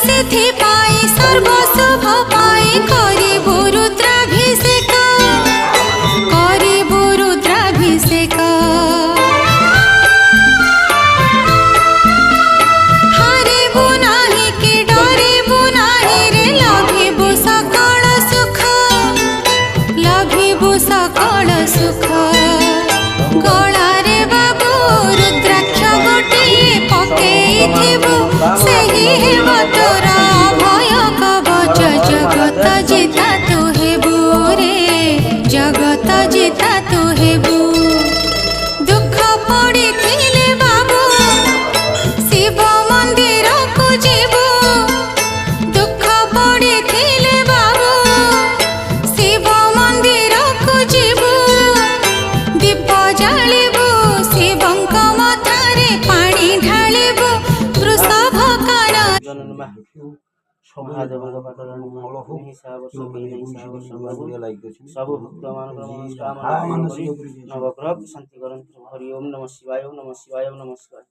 ସେଥିପାଇଁ ସର୍ବଶୁଭ ପାଇଁ କରିବୁ ରୁଦ୍ରାଭିଷେକ, କରିବୁ ରୁଦ୍ରାଭିଷେକ। ହାରିବୁ ନାହିଁ କି ଡରିବୁ ନାହିଁ ରେ, ଲଭିବୁ ସକଳ ସୁଖ, ଲଭିବୁ ସକଳ ସୁଖ। ଗଳାରେ ବାବୁ ରୁଦ୍ରାକ୍ଷ ଗୋଟିଏ ପକେଇଥିବୁ, ସେହି ହେବ ତୋର ଭୟ କବଚ। ଜଗତ ଜିତା ତୁ ହେବୁ ରେ, ଜଗତ ଜିତା ତୁ ହେବୁ। ଦୁଃଖ ପଡ଼ିଥିଲେ ବାବୁ ଶିବ ମନ୍ଦିରକୁ ଯିବୁ, ଦୁଃଖ ପଡ଼ିଥିଲେ ବାବୁ ଶିବ ମନ୍ଦିରକୁ ଯିବୁ। ଦୀପ ଜାଳିବୁ ଶିବଙ୍କ ମଥାରେ ପାଣି ଢାଳିବୁ, ବୃଷଭ କାନ ମହାଦେବଙ୍କ ପାଖରେ ସବୁ ଭକ୍ତମାନଙ୍କର ମନସ୍କାମନା ନବଗ୍ରହ ଶାନ୍ତି କରନ୍ତୁ। ହରି ଓମ୍ ନମଃ ଶିବାୟ, ଓମ୍ ନମଃ ଶିବାୟ, ଓମ୍ ନମଃ ଶିବାୟ।